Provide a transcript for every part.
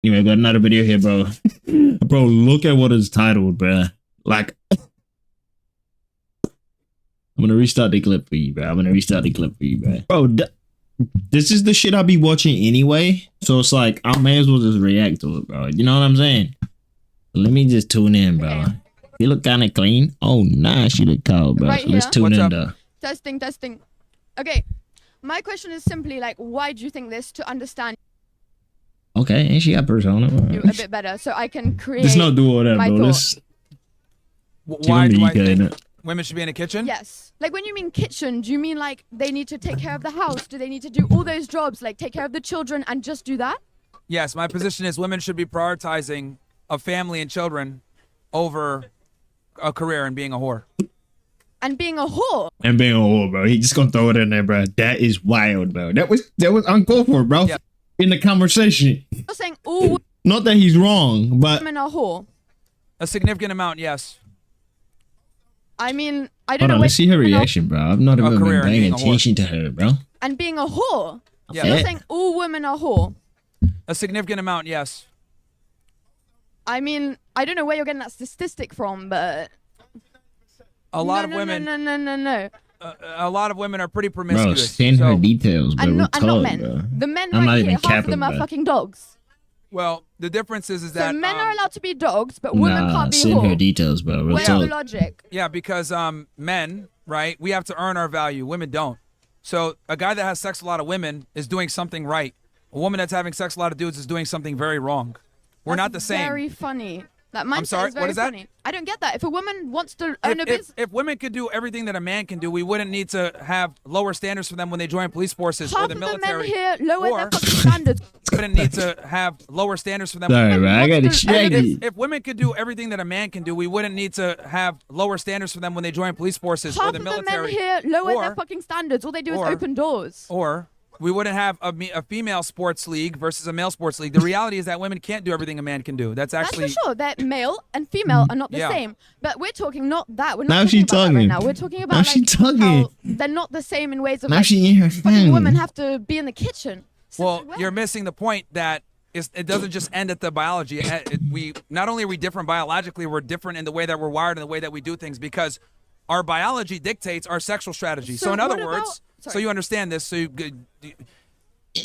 Anyway, got another video here, bro. Bro, look at what it's titled, bro. Like, I'm gonna restart the clip for you, bro. Bro, this is the shit I be watching anyway. So it's like, I may as well just react to it, bro. You know what I'm saying? Let me just tune in, bro. Okay. You look kind of clean. Oh, nice. You look cold, bro. Right So let's here. tune What's in, up? though. Testing. Okay. My question is simply like, why do you think this to understand Okay, and she got persona. you a bit better so I can create Just no do all that, my bro. thought. Let's Why do I think it. women should be in a kitchen? Yes. Like when you mean kitchen, do you mean like they need to take care of the house? Do they need to do all those jobs, like take care of the children and just do that? Yes, my position is women should be prioritizing a family and children over a career and being a whore. And being a whore. And being a whore, bro. He just gonna throw it in there, bro. That is wild, bro. That was uncalled for, bro. Yeah. In the conversation. You're saying all Not that he's wrong, but women are whore. A significant amount, yes. I mean, I don't hold know. on, let's see her reaction, bro. I've not even career been and paying being a whore. attention to her, bro. And being a whore. Yeah. You're Yeah. saying all women are whore. A significant amount, yes. I mean, I don't know where you're getting that statistic from, but A lot of women. No. A lot of women are pretty Bro, promiscuous. send her so, details, bro. And We'll not talk, men. bro. The men I'm not right even here, half of capping, them are bro. fucking dogs. well, the difference is So that men are allowed to be dogs, but women Nah, can't be send her whore. details, bro. Real Where's the talk. logic? yeah, because men, right? We have to earn our value. Women don't. So a guy that has sex with a lot of women is doing something right. A woman that's having sex with a lot of dudes is doing something very wrong. We're not the That's same. Very funny. That mindset sorry, is very what is that? funny. I don't get that. If a woman wants to own a business, If women could do everything that a man can do, we wouldn't need to have lower standards for them when they join police forces or half the of the men military. here lower or their fucking standards. wouldn't need to have lower standards for them. Sorry, bro. I got What's the- distracted. If women could do everything that a man can do, we wouldn't need to have lower standards for them when they join police forces or Half the of the men military. here lower or, their fucking standards. All they do is or- open doors. or we wouldn't have a female sports league versus a male sports league. The reality is that women can't do everything a man can do. That's actually That's for sure. That male and female are not the Yeah. same. But we're talking not that. We're not Now talking she about that right talking. now. We're talking about Now she like talking. how they're not the same in ways of Now like she in her fucking family. women have to be in the kitchen. well, you're missing the point that it doesn't just end at the biology. We not only are we different biologically, we're different in the way that we're wired and the way that we do things because our biology dictates our sexual strategy. So, So in other what words, about- so sorry. you understand this,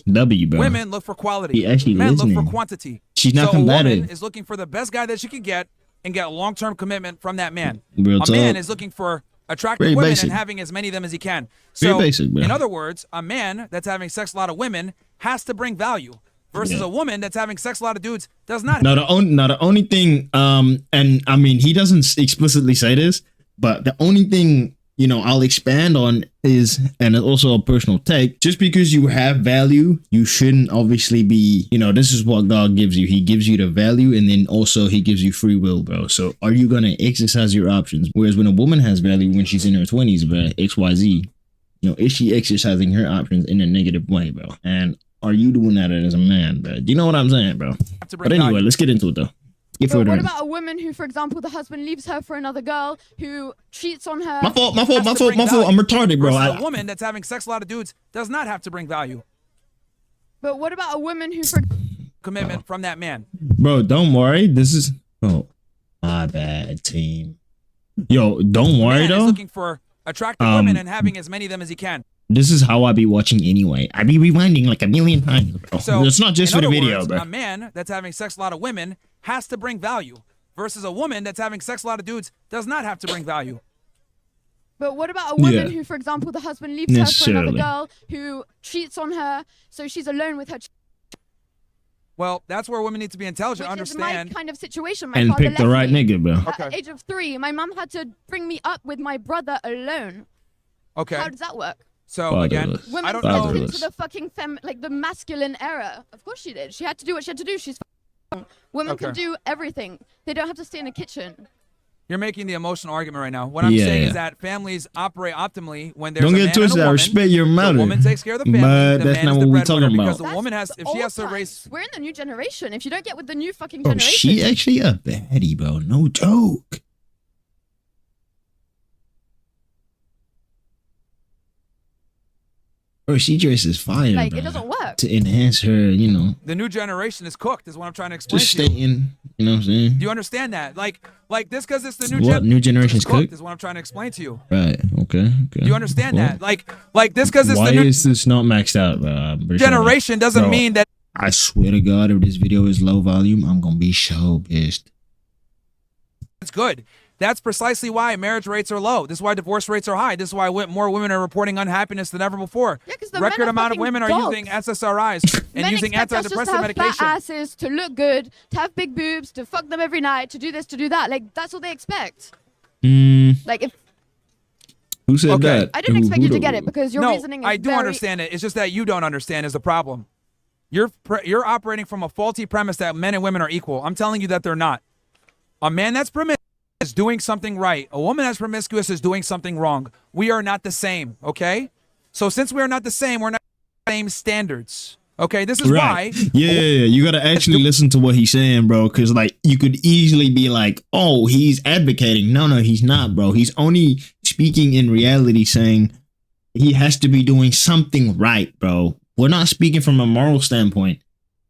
W, bro. women look for quality. He actually Men look listening. for quantity. She's not so a woman combative. is looking for the best guy that she can get and get a long-term commitment from that man. Real a man talk. is looking for attractive Very women basic. and having as many of them as he can. Very So, basic, bro. in other words, a man that's having sex with a lot of women has to bring value versus Yeah. a woman that's having sex with a lot of dudes does not. Now the only thing, and I mean he doesn't explicitly say this, but the only thing I'll expand on is, and it's also a personal take. Just because you have value, you shouldn't obviously be. This is what God gives you. He gives you the value, and then also He gives you free will, bro. So are you gonna exercise your options? Whereas when a woman has value when she's in her 20s, bro, XYZ, is she exercising her options in a negative way, bro? And are you doing that as a man, bro? Do you know what I'm saying, bro? Have to bring But anyway, value. let's get into it though. Get But further what in. about a woman who, for example, the husband leaves her for another girl who cheats on her? My fault. Has to bring value. I'm retarded, bro. Versus a woman that's having sex with a lot of dudes does not have to bring value. But what about a woman who, for Commitment from that man. Bro, don't worry. This is my bad, team. Yo, don't worry Man is though. looking for attractive women and having as many of them as he can. This is how I be watching anyway. I be rewinding like a million times, bro. So It's not just in for the other video, words, bro. A man that's having sex with a lot of women has to bring value versus a woman that's having sex with a lot of dudes does not have to bring value. But what about a woman Yeah. who, for example, the husband leaves her for another Necessarily. girl who cheats on her, so she's alone with her, Well, that's where women need to be intelligent, which is my understand. kind of situation. My And father pick the left right me. nigga, bro. At the Okay. age of 3, my mum had to bring me up with my brother alone. Okay. How does that work? So again, Fatherless. Women I don't fell know. Fatherless. into the fucking like the masculine era. Of course she did. She had to do what she had to do. She's f***ing. Women can Okay. do everything. They don't have to stay in a kitchen. You're making the emotional argument right now. What I'm Yeah, saying yeah. is that families operate optimally when there's Don't a get man twisted. and a I woman. respect your The mother. woman takes care of the family. But the that's man not is what the we breadwinner talking because about. the woman has, That's if she has to old raise. times. We're in the new generation. If you don't get with the new fucking Oh, generation, she actually a baddie, bro. No joke. Bro, she dresses fire, Like, bro, it doesn't work. to enhance her, you know. The new generation is cooked, is what I'm trying to explain Just to you. stating, you know what I'm saying? Do you understand that? Like this because it's the new What, new generation's cooked? is what I'm trying to explain to you. Right. Okay. Do you understand that? Like this because it's Why the new is this not maxed out, bro? I'm pretty sure generation doesn't Bro, mean that I swear to God, if this video is low volume, I'm gonna be so pissed. it's good. That's precisely why marriage rates are low. This is why divorce rates are high. This is why more women are reporting unhappiness than ever before. Yeah, 'cause the Record men are amount of fucking women are dogs. using SSRIs and Men using expect us just to antidepressant have medication. fat asses, to look good, to have big boobs, to fuck them every night, to do this, to do that. Like, that's what they expect. Like, if Who said Okay. that? I didn't expect you to get it because your No, reasoning is I do very... understand it. It's just that you don't understand is the problem. You're operating from a faulty premise that men and women are equal. I'm telling you that they're not. A man that's promiscuous is doing something right. A woman that's promiscuous is doing something wrong. We are not the same, okay? So since we are not the same, we're not the same standards. Okay, this is why. Yeah, you gotta actually listen to what he's saying, bro. Because like you could easily be like, "Oh, he's advocating." No, he's not, bro. He's only speaking in reality, saying he has to be doing something right, bro. We're not speaking from a moral standpoint,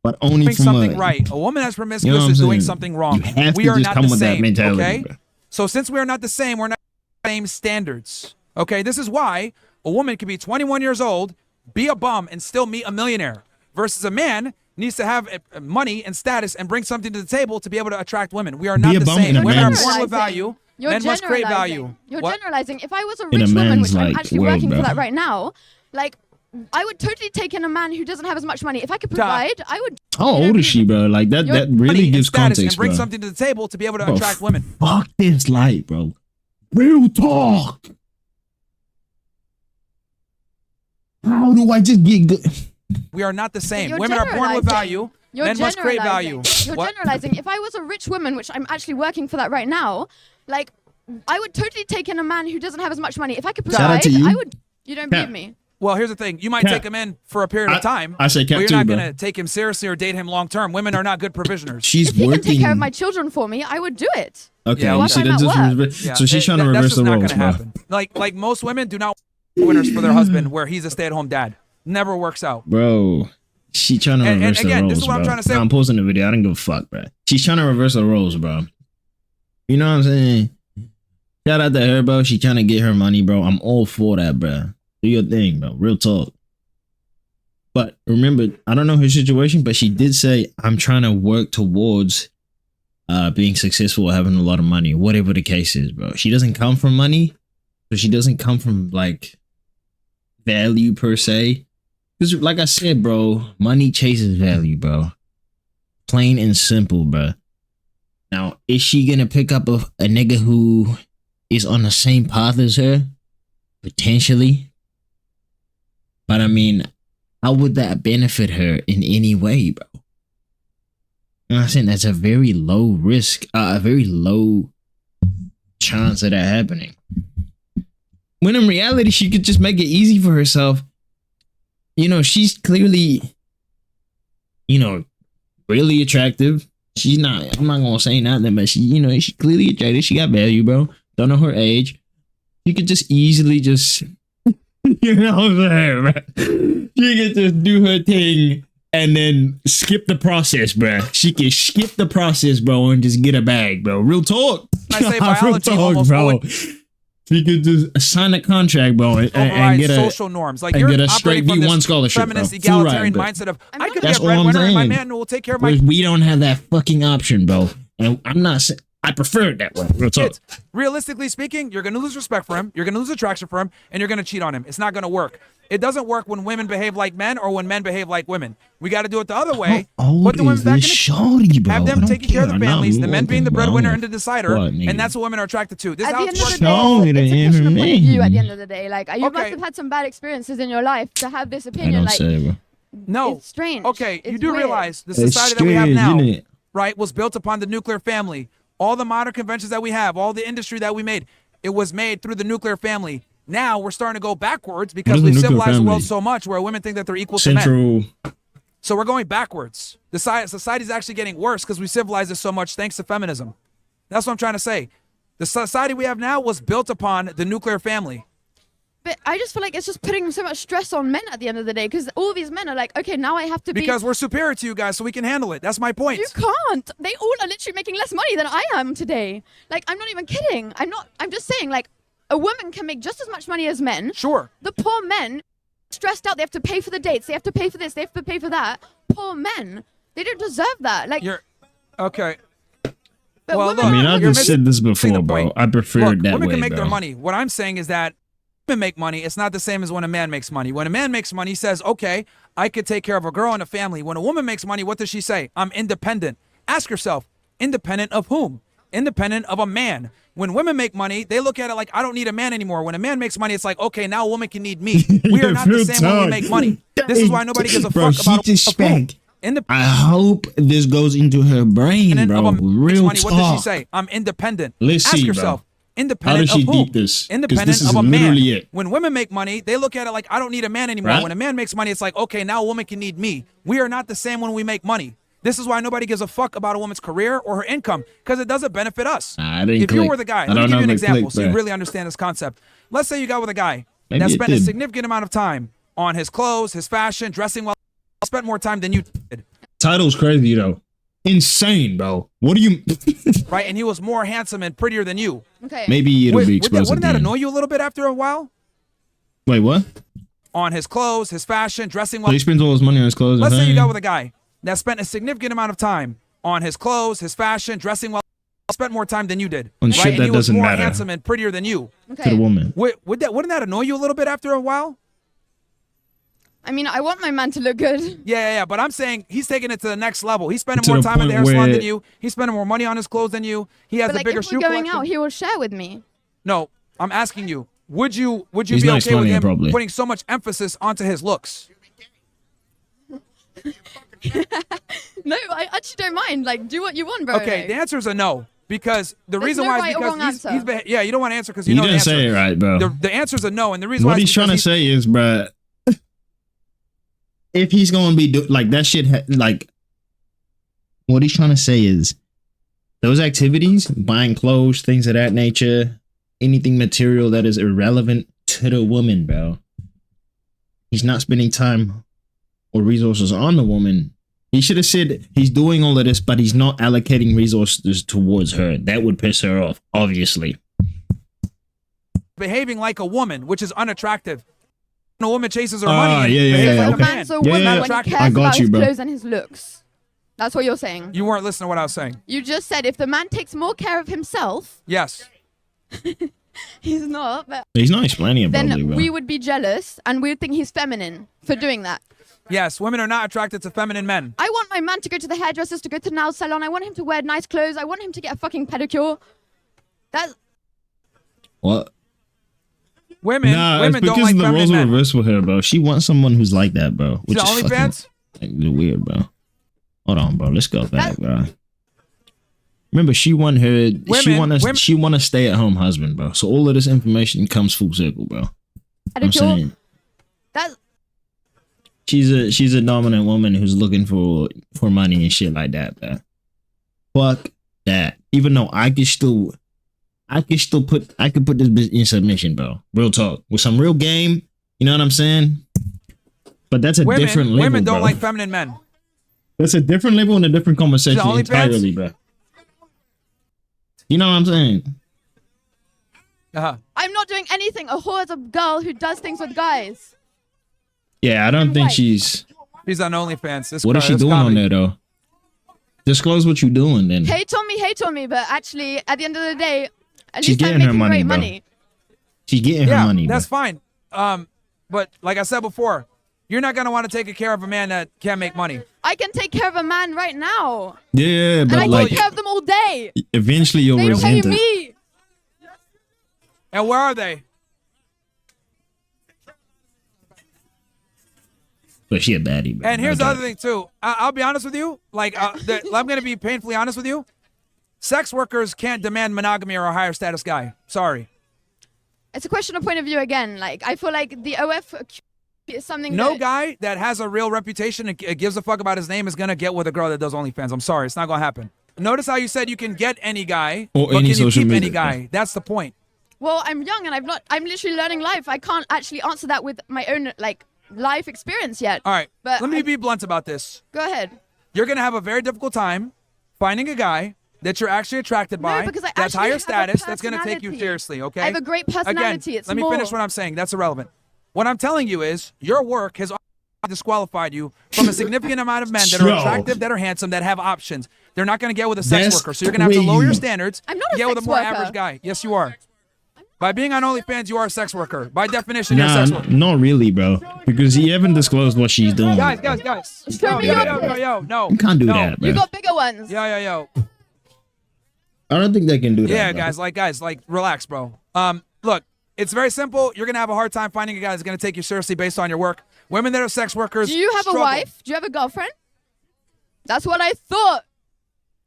but only doing from something a, right. A woman that's promiscuous You know what is I'm doing saying? something wrong. You have We to are just not come the with that same, mentality, okay? bro. So since we are not the same, we're not the same standards. Okay, this is why a woman can be 21 years old, be a bum, and still meet a millionaire, versus a man needs to have money and status and bring something to the table to be able to attract women. We are not a the bum same. in a Women are man's- born with value. You're Men must create value. You're What? generalizing. If I was a In a rich woman, man's, which I'm like, actually world, working bro. for that right now, like, I would totally take in a man who doesn't have as much money. If I could provide, I would... How old is she, bro? Like that You're- really Money and gives status context, and bring bro. something to the table to be able to Bro, attract women. Fuck this light, bro. Real talk. How do I just get good? We are not the same. You're Women are born with generalizing. value. You're Men must create value. generalizing. You're What? generalizing. If I was a rich woman, which I'm actually working for that right now, like, I would totally take in a man who doesn't have as much money. If I could Shout out provide, to you. I would... You don't Yeah. believe me? Well, here's the thing. You might Cap. take him in for a period of time. I say cap but you're too, not bro. going to take him seriously or date him long term. Women are not good provisioners. She's If he working. can take care of my children for me, I would do it. Okay, Yeah, you why see find that's that just work? so she's trying to that's reverse just the not roles, gonna bro. happen. Like most women do not want winners for their husband where he's a stay-at-home dad. Never works out. Bro, she trying to And reverse the again, roles, this is what I'm bro. trying to say. Nah, I'm posting the video. I don't give a fuck, bro. She's trying to reverse the roles, bro. You know what I'm saying? Shout out to her, bro. She trying to get her money, bro. I'm all for that, bro. Do your thing, bro. Real talk. But remember, I don't know her situation, but she did say, I'm trying to work towards being successful, having a lot of money, whatever the case is, bro. She doesn't come from money, so she doesn't come from like value per se. Because like I said, bro, money chases value, bro. Plain and simple, bro. Now, is she gonna pick up a nigga who is on the same path as her? Potentially. But I mean, how would that benefit her in any way, bro? You know what I'm saying? That's a very low risk, a very low chance of that happening. When in reality, she could just make it easy for herself. You know, she's clearly, you know, really attractive. She's not, I'm not gonna say nothing, but she, you know, she's clearly attractive. She got value, bro. Don't know her age. She could just easily just, you know what I'm saying, bro? She could just do her thing and then skip the process, bro. She can skip the process, bro, and just get a bag, bro. Real talk. I say Real biology talk, almost bro. She could just sign a contract, bro, and overrides get a social norms. Like and you're get a operating straight from V1 this scholarship, feminist, bro. Full egalitarian ride, mindset of I'm I not could be That's a all I'm breadwinner and my saying. man will take care of my Whereas we don't have that fucking option, bro. And I'm not saying I prefer it that way. Real talk. kids. Realistically speaking, you're going to lose respect for him, you're going to lose attraction for him, and you're going to cheat on him. It's not going to work. It doesn't work when women behave like men or when men behave like women. We got to do it the other way. How old Put the women is back this in shorty, bro? have I them don't taking care of care. their I'm not families, the men being the looking, bro. breadwinner I and the don't decider, fuck, nigga. and that's what women are attracted to. This is At how the it's end of the working. day, Show it's it a question of in point of view at the me. end of the day. Like, you must Okay. have had some bad experiences in your life to have this I opinion. don't Like, say, bro. No. it's strange. Okay, you It's do weird. realize the It's society that we have strange, now, isn't it? right, was built upon the nuclear family. All the modern conventions that we have, all the industry that we made, it was made through the nuclear family. Now we're starting to go backwards because is we've the nuclear civilized the world family? so much where women think that they're equal to men. Central. So we're going backwards. The society's actually getting worse because we civilized it so much thanks to feminism. That's what I'm trying to say. The society we have now was built upon the nuclear family. But I just feel like it's just putting so much stress on men at the end of the day, because all these men are like, okay, now I have to be. Because we're superior to you guys, so we can handle it. That's my point. You can't. They all are literally making less money than I am today. Like, I'm not even kidding. I'm just saying, like, a woman can make just as much money as men. Sure. The poor men, stressed out, they have to pay for the dates, they have to pay for this, they have to pay for that. Poor men. They don't deserve that. Like, You're okay. but Well, women look, I mean, are I've you're just said this missing the before, bro. point. I prefer Look, it that women way, can make bro. their money. What I'm saying is that women make money. It's not the same as when a man makes money. When a man makes money, he says, okay, I could take care of a girl and a family. When a woman makes money, what does she say? I'm independent. Ask yourself, independent of whom? Independent of a man. When women make money, they look at it like, I don't need a man anymore. When a man makes money, it's like, okay, now a woman can need me. We are not the Real same when we talk. make money. This is why nobody gives a Bro, fuck about she just of whom. spanked. I Independent hope this goes into her brain, of bro. a man makes Real money, talk. what does she say? I'm independent. Let's Ask see, bro. yourself, How independent does she of whom? deep this? 'Cause Independent this is of a man. literally it. When women make money, they look at it like, I don't need a man anymore. Right? When a man makes money, it's like, okay, now a woman can need me. We are not the same when we make money. This is why nobody gives a fuck about a woman's career or her income, because it doesn't benefit us. Nah, I didn't If you click. were the guy, I let me don't give you know an if it example clicked, so you bro. really understand this concept. Let's say you got with a guy Maybe that it spent a did. significant amount of time on his clothes, his fashion, dressing well, spent more time than you did, Title's crazy though. Insane, bro. What do you? right? And he was more handsome and prettier than you. okay. Maybe it'll be explosive. Wouldn't that then. annoy you a little bit after a while? Wait, what? On his clothes, his fashion, dressing So well. he spends all his money on his clothes. Let's and say you things? got with a guy that spent a significant amount of time on his clothes, his fashion, dressing well, spent more time than you did, On right? shit And that he was doesn't more matter. handsome and prettier than you. to the Okay. woman. Wouldn't that annoy you a little bit after a while? I mean, I want my man to look good. Yeah. But I'm saying he's taking it to the next level. He's spending To more the time in the hair point salon where- than you. He's spending more money on his clothes than you. He has But a like, bigger if shoe we're going collection. out, he will share with me. No, I'm asking you. Would you He's be nice okay with money, him probably. putting so much emphasis onto his looks? No, I actually don't mind. Like, do what you want, bro. Okay, the answer is a no. Because the There's reason no why right is or because wrong he's answer. yeah, you don't want to answer because you He know the didn't answer. say it right, bro. The answer is a no, and the reason why What is he's trying to because say is, bruh, if he's gonna be like that shit, like what he's trying to say is those activities, buying clothes, things of that nature, anything material that is irrelevant to the woman, bro. He's not spending time or resources on the woman. He should have said he's doing all of this, but he's not allocating resources towards her. That would piss her off, obviously. behaving like a woman, which is unattractive. When a woman chases her money, and yeah, behaves yeah, like So a a okay. man's a man. Yeah, woman yeah, when he attractive. cares I got about you, his bro. clothes and his looks. That's what you're saying. You weren't listening to what I was saying. You just said if the man takes more care of himself, Yes. he's not, but He's not explaining it then properly, bro. we would be jealous and we would think he's feminine for doing that. Yes, women are not attracted to feminine men. I want my man to go to the hairdressers, to go to the nail salon. I want him to wear nice clothes. I want him to get a fucking pedicure. That's What? Women Nah, it's don't because like the roles feminine are men. reversed with her, bro. She wants someone who's like that, bro. Which The is fucking OnlyFans? like, weird, bro. Hold on, bro. Let's go back, bro. Remember, she want her. Women- She want a stay-at-home husband, bro. So all of this information comes full circle, bro. I'm pedicure. saying That's she's a dominant woman who's looking for money and shit like that, bro. Fuck that. Even though I could put this bitch in submission, bro. Real talk with some real game. You know what I'm saying? But that's a different level, women don't bro. like feminine men. That's a different level and a different conversation OnlyFans? entirely, bro. You know what I'm saying? Uh-huh. I'm not doing anything. A whore is a girl who does things with guys. Yeah, I don't think Right. she's. She's on OnlyFans. This What is she this doing on comedy. there though? Disclose what you doing then. Hate on me, but actually, at the end of the day, at She's least I'm getting her making money, great bro. money. She's getting her Yeah, money. that's bro. fine. But like I said before, you're not gonna want to take care of a man that can't make money. I can take care of a man right now, Yeah, and but I like take care of them all day. eventually you'll They pay resent it. me. And where are they? But she a baddie, bro. And here's No the doubt. other thing too. I'll be honest with you. Like, I'm gonna be painfully honest with you. Sex workers can't demand monogamy or a higher status guy. Sorry. It's a question of point of view again. Like, I feel like the OF is something No that guy that has a real reputation and gives a fuck about his name is gonna get with a girl that does OnlyFans. I'm sorry, it's not gonna happen. Notice how you said you can get any guy, Or but any can you social keep media, any guy? That's the point. Well, I'm young and I'm literally learning life. I can't actually answer that with my own like life experience yet. All right, But let me be blunt about this. Go ahead. You're going to have a very difficult time finding a guy that you're actually attracted by, because I that's actually higher have a status, that's going to take you personality. seriously, okay? I have a great personality. Again, It's let me more. finish what I'm saying. That's irrelevant. What I'm telling you is your work has disqualified you from a significant amount of men that are Yo. attractive, that are handsome, that have options. They're not going to get with a sex That's worker, so you're going to have to lower your crazy. standards I'm not to a get with a sex more worker. average guy. Yes, you are. By being on OnlyFans, you are a sex worker. By definition, you're a Nah, sex worker. not really, bro. Because you haven't disclosed what she's doing. Guys. Show Yo, me yo, your yo, yo, pic. yo, no. You can't do No. that, bro. You got bigger ones. Yo. I don't think they can do that. Yeah, bro. guys, relax, bro. Look, it's very simple. You're gonna have a hard time finding a guy that's gonna take you seriously based on your work. Women that are sex workers. Do you have struggle. a wife? Do you have a girlfriend? That's what I thought.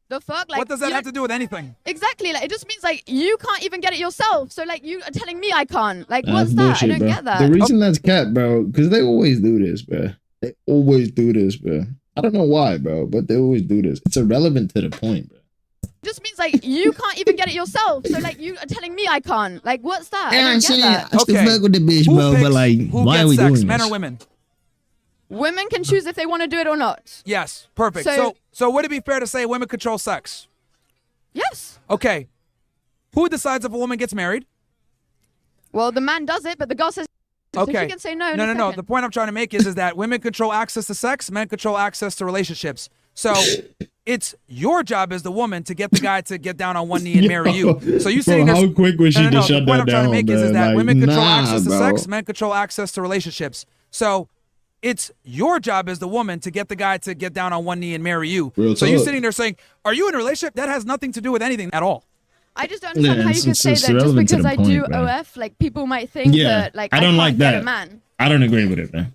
The fuck? Like, What does that you have to do with anything? Exactly. Like, it just means like you can't even get it yourself. So like you are telling me I can't. Like, That's what's that? bullshit, I don't bro. get that. The reason that's cat, bro, because they always do this, bro. They always do this, bro. I don't know why, bro, but they always do this. It's irrelevant to the point, bro. It just means like you can't even get it yourself. So like you are telling me I can't. Like, what's that? I don't get that. I still Okay. fuck with the bitch, Who bro, picks but like, who why gets are we sex, doing men this? or women? Women can choose if they want to do it or not. Yes, perfect. So- So would it be fair to say women control sex? Yes. Okay. Who decides if a woman gets married? Well, the man does it, but the girl says. So Okay. she can say no. In No. a The second. point I'm trying to make is that women control access to sex, men control access to relationships. So it's your job as the woman to get the guy to get down on one knee and marry you. So you sitting Bro, there. how quick was she No. to The shut point that I'm trying to down, make is man? that Like, women control nah, access to bro. sex, men control access to relationships. So it's your job as the woman to get the guy to get down on one knee and marry you. Real So you talk. sitting there saying, "Are you in a relationship?" That has nothing to do with anything at all. I just don't understand Yeah, how you it's- could it's say that just irrelevant to because the I do point, bro. OF, like people might think Yeah, that like I don't can't like get that. a man. I don't agree with it, man.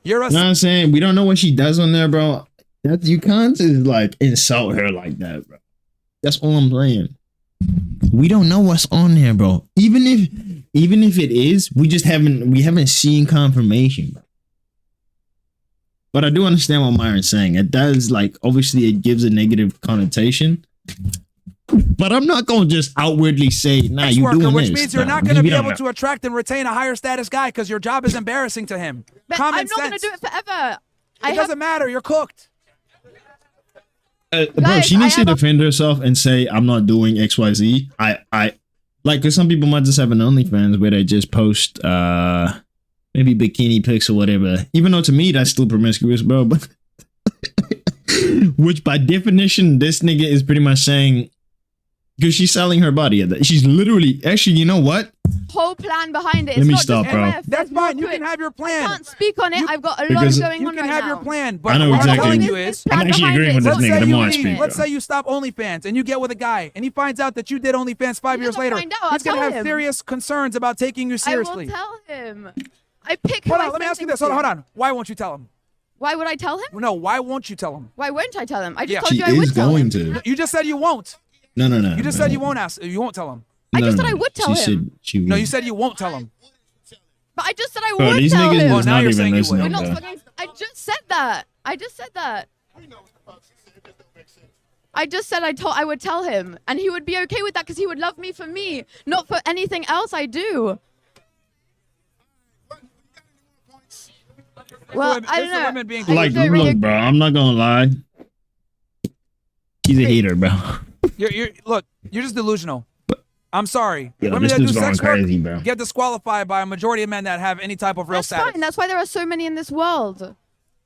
You're a You know what I'm saying? We don't know what she does on there, bro. That you can't just like insult her like that, bro. That's all I'm saying. We don't know what's on there, bro. Even if it is, we haven't seen confirmation, bro. But I do understand what Myron's saying. It does, like, obviously it gives a negative connotation. But I'm not gonna just outwardly say, nah, sex you worker, doing which this. means you're Nah, not going to we be don't able know. to attract and retain a higher status guy because your job is embarrassing to him. But Common I'm not sense. gonna do it forever. It doesn't matter. You're cooked. Guys, bro, she I needs to have a- defend herself and say, I'm not doing XYZ. I like, because some people might just have an OnlyFans where they just post maybe bikini pics or whatever. Even though to me that's still promiscuous, bro. But which by definition, this nigga is pretty much saying, because she's selling her body. She's literally, actually, you know what? whole plan behind it. Let It's me not stop, just bro. OF. That's There's more fine. You to can it. have your I plan. can't speak on it. I've got a lot Because going You on can right have now. your plan. But I know what exactly. I'm telling you There's is, plan I'm actually behind agreeing it. with this Let's nigga. say The you more I leave. speak, let's bro. say you stop OnlyFans and you get with a guy and he finds out that you did OnlyFans 5 He years doesn't later. find out. I'll He's going to tell have him. serious concerns about taking you seriously. I will tell him. I pick who Hold I on. Let me send ask you things this. Hold to. on. Why won't you tell him? Why would I tell him? No. Why won't you tell him? Why won't I tell him? I just Yeah. told She you I would is tell going him. to. You just said you won't. No. You just said you won't ask. You won't tell him. I just said I would tell him. She No, would. you said you won't tell him. But I just said I Bro, would these tell niggas him. Oh, is now not you're even saying you listening, would. We're not bro. fucking. I just said that. I just said that. I just said I would tell him, and he would be okay with that because he would love me for me, not for anything else I do. Well, I don't It's the know. women being I Like, don't really look, bro, I'm not gonna lie. She's a hater, bro. Look, you're just delusional. I'm sorry. Yo, Women this that do dude's going sex work crazy, bro. get disqualified by a majority of men that have any type of real That's status. fine. That's why there are so many in this world.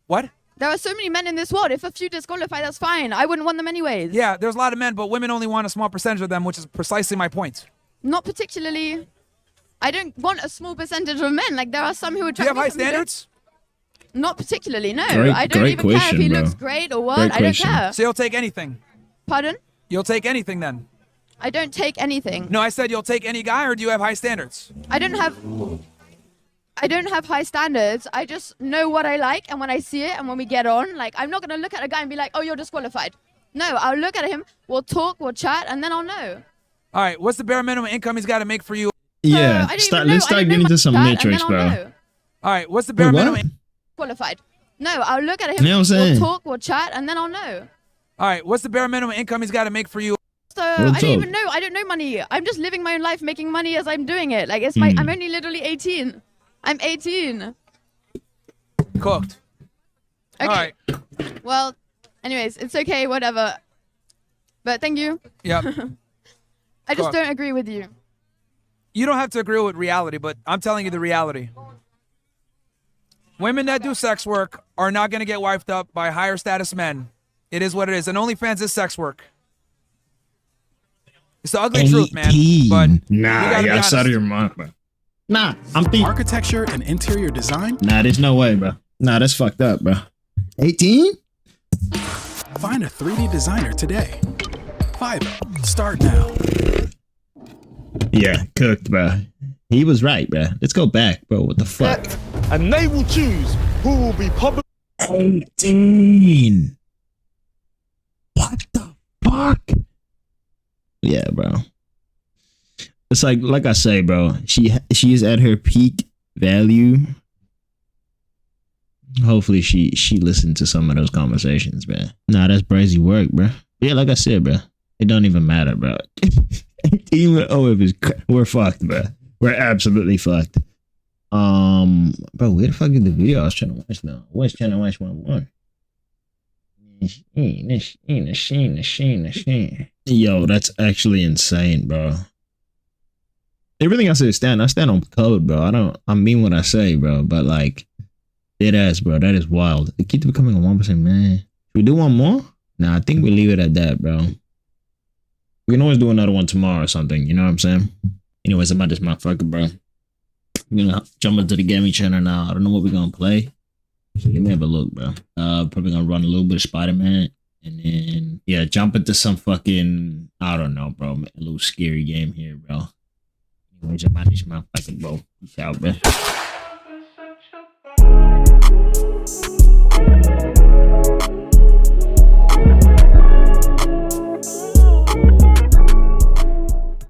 What? There are so many men in this world. If a few disqualify, that's fine. I wouldn't want them anyways. Yeah, there's a lot of men, but women only want a small percentage of them, which is precisely my point. Not particularly. I don't want a small percentage of men. Like there are some who would Do you have high standards? Not particularly. No, Great- I don't great even care if question, he bro. looks great or what. Great I don't question. care. So you'll take anything. Pardon? You'll take anything then. I don't take anything. No, I said you'll take any guy, or do you have high standards? I don't have high standards. I just know what I like, and when I see it, and when we get on, like I'm not gonna look at a guy and be like, "Oh, you're disqualified." No, I'll look at him. We'll talk. We'll chat, and then I'll know. All right, what's the bare minimum income he's got to make for you? Yeah, I don't start, even know. let's I start don't know getting into much some about that, metrics, and then I'll bro. know. All right, what's the bare Wait, what? minimum? Qualified. No, I'll look at him. You know what I'm saying? We'll talk. We'll chat, and then I'll know. All right, what's the bare minimum income he's got to make for you? Real I don't talk. even know. I don't know money. I'm just living my own life, making money as I'm doing it. Like, it's my. I'm only literally 18. I'm 18. Cooked. Okay. All right. Well, anyways, it's okay. Whatever. But thank you. Yep. I just Cool. don't agree with you. You don't have to agree with reality, but I'm telling you the reality. Women that do sex work are not going to get wifed up by higher status men. It is what it is. And OnlyFans is sex work. It's the ugly truth, man. But nah, gotta be you're outside honest. of your mind, bro. Nah, I'm thinking. Architecture and interior design? Nah, there's no way, bro. Nah, that's fucked up, bro. 18? Find a 3D designer today. Fiverr. Start now. Yeah, cooked, bro. He was right, bro. Let's go back, bro. What the fuck? And they will choose who will be public. 18. What the fuck? Yeah, bro. It's like I say, bro. She is at her peak value. Hopefully she listened to some of those conversations, bro. Nah, that's brazy work, bro. Yeah, like I said, bro. It don't even matter, bro. 18 with OF is we're fucked, bro. We're absolutely fucked. Bro, where the fuck is the video I was trying to watch now? I was trying to watch one. Yo, that's actually insane, bro. Everything I say is I stand on code, bro. I mean what I say, bro. But like, dead ass, bro. That is wild. It keeps becoming a 1%, man. Should we do one more? Nah, I think we leave it at that, bro. We can always do another one tomorrow or something. You know what I'm saying? Anyways, about this motherfucker, bro. I'm gonna jump into the gaming channel now. I don't know what we're gonna play. So let me have a look, bro. Probably gonna run a little bit of Spider-Man. And then, yeah, jump into some fucking, I don't know, bro. A little scary game here, bro. Anyways, about this motherfucker, bro. Peace out, bro.